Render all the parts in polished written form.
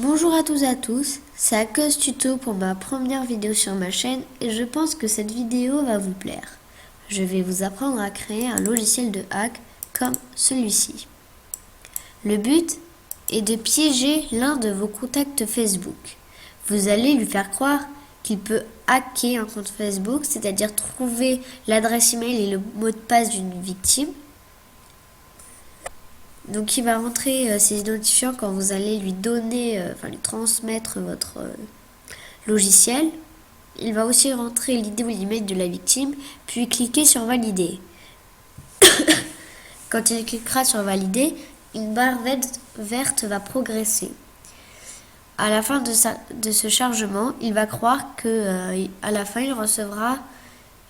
Bonjour à tous et à tous, c'est Akos Tuto pour ma première vidéo sur ma chaîne et je pense que cette vidéo va vous plaire. Je vais vous apprendre à créer un logiciel de hack comme celui-ci. Le but est de piéger l'un de vos contacts Facebook. Vous allez lui faire croire qu'il peut hacker un compte Facebook, c'est-à-dire trouver l'adresse email et le mot de passe d'une victime. Donc il va rentrer ses identifiants quand vous allez lui donner, lui transmettre votre logiciel. Il va aussi rentrer l'ID ou l'email de la victime, puis cliquer sur valider. Quand il cliquera sur valider, une barre verte va progresser. À la fin de ce chargement, il va croire que à la fin il recevra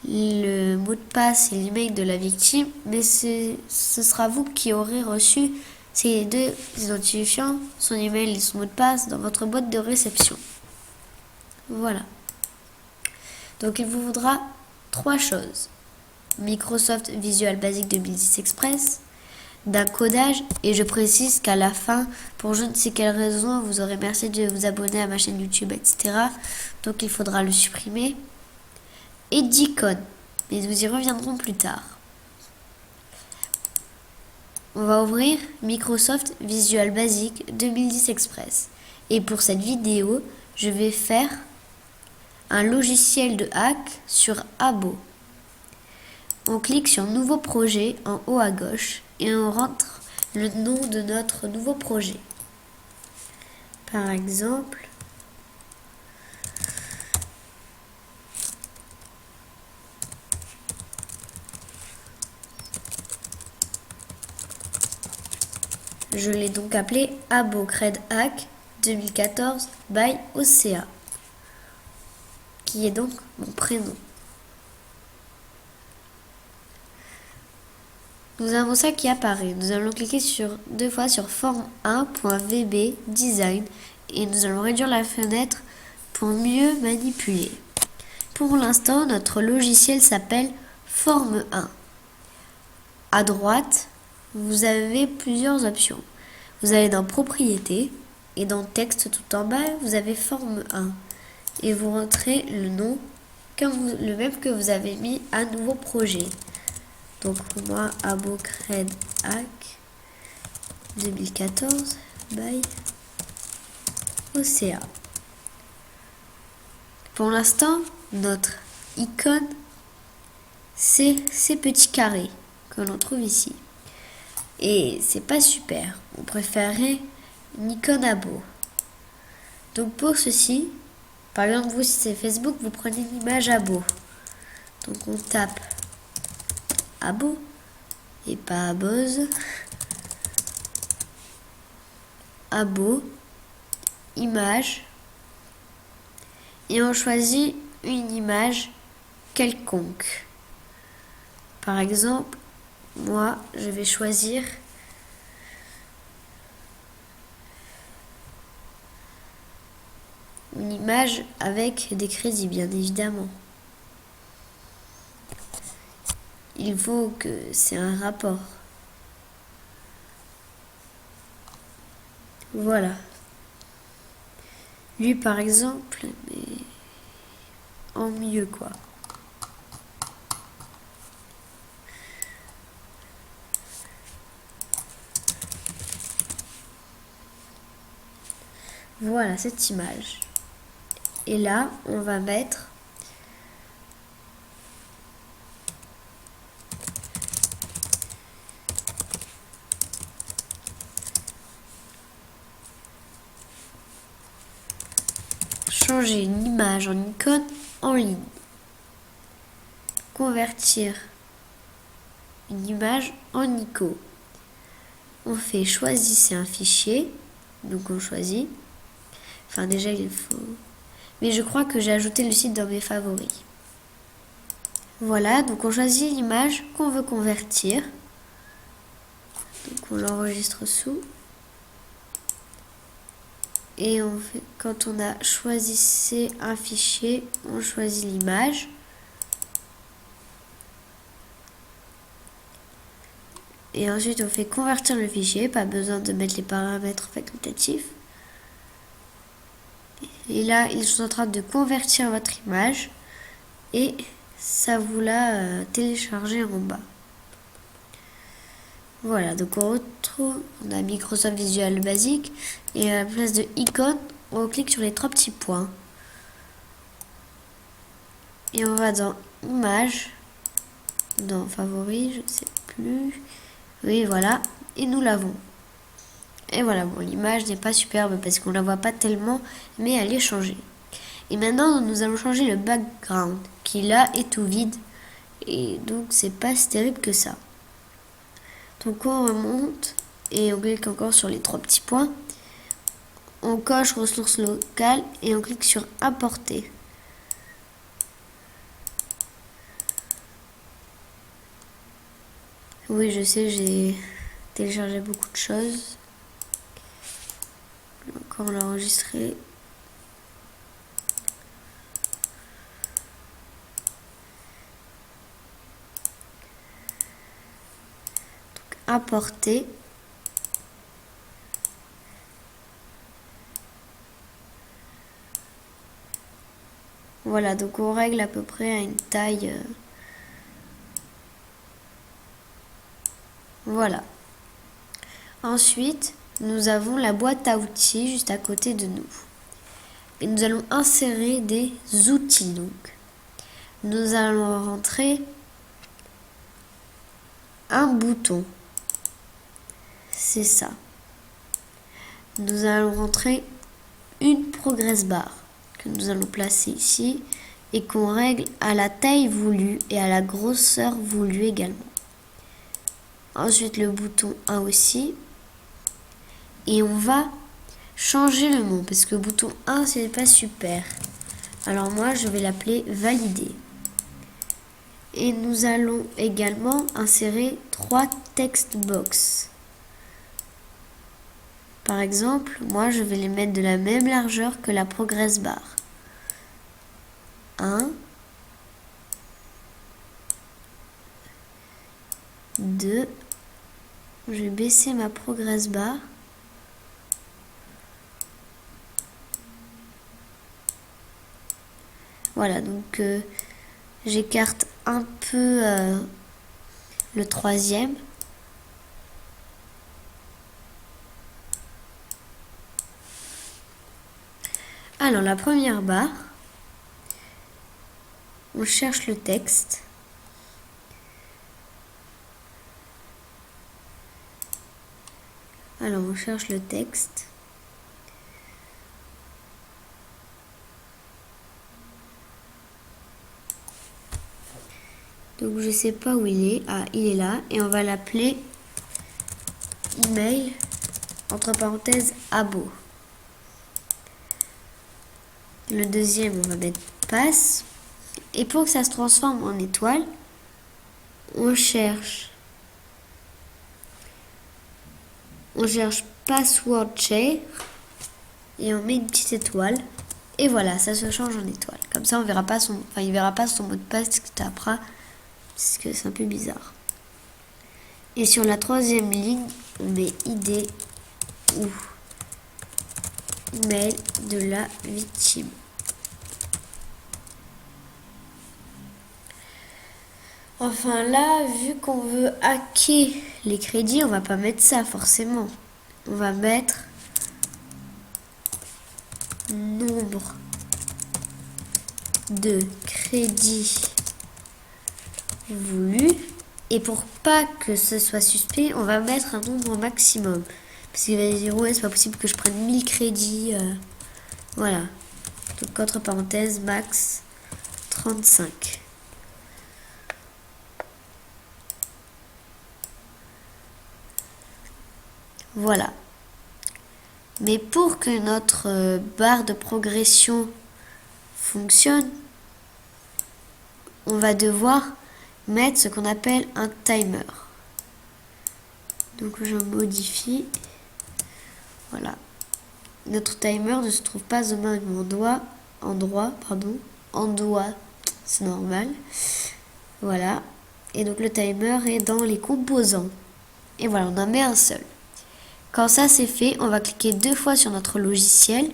le mot de passe et l'email de la victime, mais ce sera vous qui aurez reçu ces deux identifiants, son email et son mot de passe, dans votre boîte de réception. Voilà. Donc il vous faudra 3 choses. Microsoft Visual Basic 2010 Express, d'un codage, et je précise qu'à la fin, pour je ne sais quelle raison, vous aurez merci de vous abonner à ma chaîne YouTube, etc. Donc il faudra le supprimer. Et d'icônes, mais nous y reviendrons plus tard. On va ouvrir Microsoft Visual Basic 2010 Express. Et pour cette vidéo, je vais faire un logiciel de hack sur Abo. On clique sur Nouveau projet en haut à gauche et on rentre le nom de notre nouveau projet. Par exemple, je l'ai donc appelé Abo Cred Hack 2014 by OCA, qui est donc mon prénom. Nous avons ça qui apparaît. Nous allons cliquer deux fois sur form1.vb design et nous allons réduire la fenêtre pour mieux manipuler. Pour l'instant, notre logiciel s'appelle Form1. À droite, vous avez plusieurs options. Vous allez dans Propriétés et dans Texte tout en bas, vous avez Form1 et vous rentrez le nom le même que vous avez mis à Nouveau projet. Donc pour moi, Abo Cred Hack 2014 by OCA. Pour l'instant, notre icône, c'est ces petits carrés que l'on trouve ici. Et c'est pas super. On préférerait une icône Abo. Donc pour ceci, par exemple, vous, si c'est Facebook, vous prenez une image Abo. Donc on tape Abo et pas Aboz. Abo, image, et on choisit une image quelconque. Par exemple, moi, je vais choisir une image avec des crédits, bien évidemment. Il faut que c'est un rapport. Voilà. Lui, par exemple, mais en mieux, quoi. Voilà cette image. Et là, on va mettre changer une image en icône en ligne. Convertir une image en icône. On fait choisissez un fichier. Donc on choisit. Enfin déjà il faut. Mais je crois que j'ai ajouté le site dans mes favoris. Voilà, donc on choisit l'image qu'on veut convertir. Donc on l'enregistre sous. Et quand on a choisi un fichier, on choisit l'image. Et ensuite on fait convertir le fichier, pas besoin de mettre les paramètres facultatifs. Et là, ils sont en train de convertir votre image et ça vous l'a téléchargé en bas. Voilà, donc on retrouve, on a Microsoft Visual Basic et à la place de icône, on clique sur les 3 petits points. Et on va dans Images, dans Favoris, je ne sais plus. Oui, voilà, et nous l'avons. Et voilà, bon, l'image n'est pas superbe parce qu'on la voit pas tellement, mais elle est changée. Et maintenant, nous allons changer le background, qui là est tout vide. Et donc, c'est pas si terrible que ça. Donc, on remonte et on clique encore sur les 3 petits points. On coche ressources locales et on clique sur Importer. Oui, je sais, j'ai téléchargé beaucoup de choses. Encore l'enregistrer. Importer. Voilà, donc on règle à peu près à une taille. Voilà. Ensuite, nous avons la boîte à outils juste à côté de nous. Et nous allons insérer des outils donc. Nous allons rentrer un bouton. C'est ça. Nous allons rentrer une progress bar que nous allons placer ici et qu'on règle à la taille voulue et à la grosseur voulue également. Ensuite le bouton 1 aussi. Et on va changer le nom parce que le bouton 1 c'est pas super. Alors moi je vais l'appeler valider. Et nous allons également insérer 3 text box. Par exemple, moi je vais les mettre de la même largeur que la progress bar. 1, 2, je vais baisser ma progress bar. Voilà, donc j'écarte un peu le 3e. Alors la première barre, on cherche le texte. Alors on cherche le texte. Donc je sais pas où il est. Ah, il est là. Et on va l'appeler email, entre parenthèses, abo. Le deuxième, on va mettre passe. Et pour que ça se transforme en étoile, on cherche password share et on met une petite étoile. Et voilà, ça se change en étoile. Comme ça, on verra pas il verra pas son mot de passe qui tapera, parce que c'est un peu bizarre. Et sur la 3e ligne, on met ID ou email de la victime. Enfin là, vu qu'on veut hacker les crédits, on va pas mettre ça forcément. On va mettre nombre de crédits voulus. Et pour pas que ce soit suspect, on va mettre un nombre maximum. Parce qu'il va dire, ouais, c'est pas possible que je prenne 1000 crédits. Voilà. Donc, entre parenthèses, max 35. Voilà. Mais pour que notre barre de progression fonctionne, on va devoir mettre ce qu'on appelle un timer. Donc je modifie. Voilà. Notre timer ne se trouve pas au même endroit, c'est normal. Voilà. Et donc le timer est dans les composants. Et voilà, on en met un seul. Quand ça c'est fait, on va cliquer 2 fois sur notre logiciel.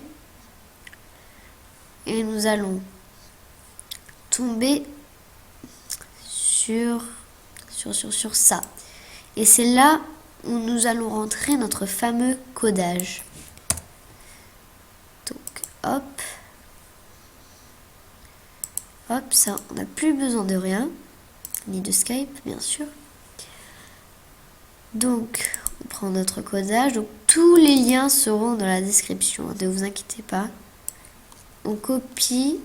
et nous allons tomber sur ça. Et c'est là où nous allons rentrer notre fameux codage. Donc, hop. Hop, ça, on n'a plus besoin de rien. Ni de Skype, bien sûr. Donc, on prend notre codage. Donc, tous les liens seront dans la description. Ne vous inquiétez pas. On copie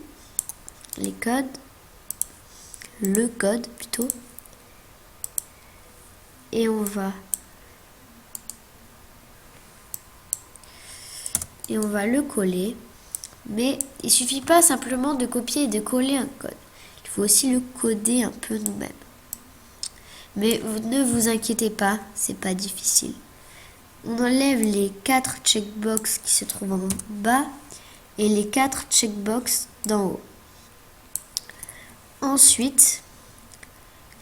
les codes. Le code, plutôt. Et on va le coller. Mais il suffit pas simplement de copier et de coller un code. Il faut aussi le coder un peu nous-mêmes. Mais ne vous inquiétez pas, c'est pas difficile. On enlève les 4 checkbox qui se trouvent en bas et les 4 checkbox d'en haut. Ensuite,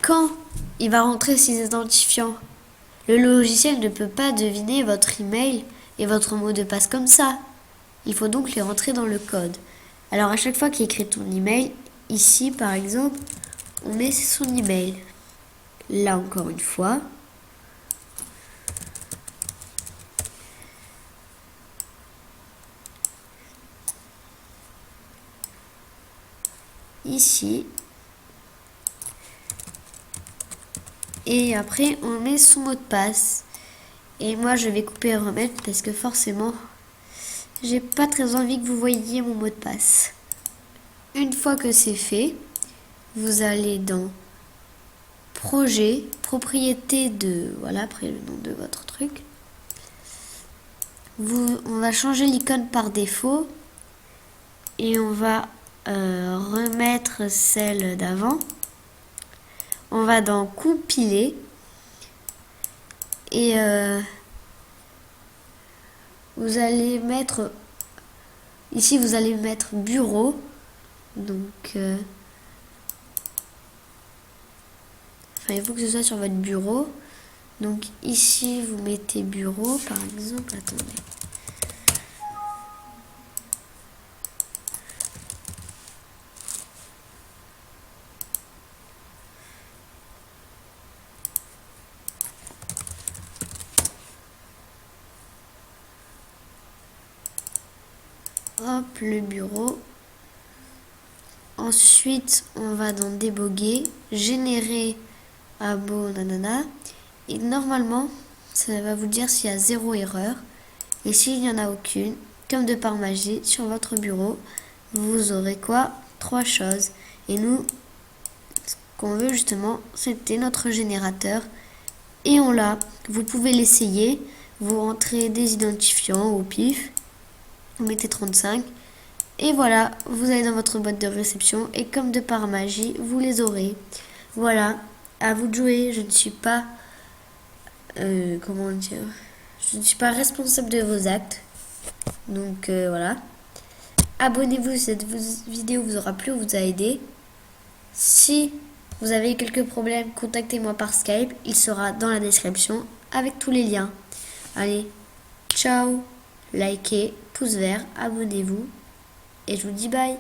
quand il va rentrer ses identifiants, le logiciel ne peut pas deviner votre email et votre mot de passe comme ça. Il faut donc les rentrer dans le code. Alors à chaque fois qu'il écrit ton email, ici par exemple, on met son email. Là encore une fois. Ici. Et après on met son mot de passe. Et moi je vais couper et remettre parce que forcément j'ai pas très envie que vous voyiez mon mot de passe. Une fois que c'est fait, vous allez dans projet, propriété de, voilà, après le nom de votre truc. On va changer l'icône par défaut et on va remettre celle d'avant. On va dans compiler et vous allez mettre ici, vous allez mettre bureau. Donc il faut que ce soit sur votre bureau. Donc ici vous mettez bureau par exemple. Attendez. Hop, le bureau. Ensuite, on va dans déboguer, générer abo nanana. Et normalement, ça va vous dire s'il y a 0 erreur. Et s'il n'y en a aucune, comme de par magie, sur votre bureau, vous aurez quoi? 3 choses. Et nous, ce qu'on veut justement, c'était notre générateur. Et on l'a. Vous pouvez l'essayer. Vous rentrez des identifiants au pif. Vous mettez 35. Et voilà, vous allez dans votre boîte de réception. Et comme de par magie, vous les aurez. Voilà, à vous de jouer. Je ne suis pas... comment dire, je ne suis pas responsable de vos actes. Donc voilà. Abonnez-vous si cette vidéo vous aura plu ou vous a aidé. Si vous avez quelques problèmes, contactez-moi par Skype. Il sera dans la description avec tous les liens. Allez, ciao. Likez, pouce vert, abonnez-vous. Et je vous dis bye.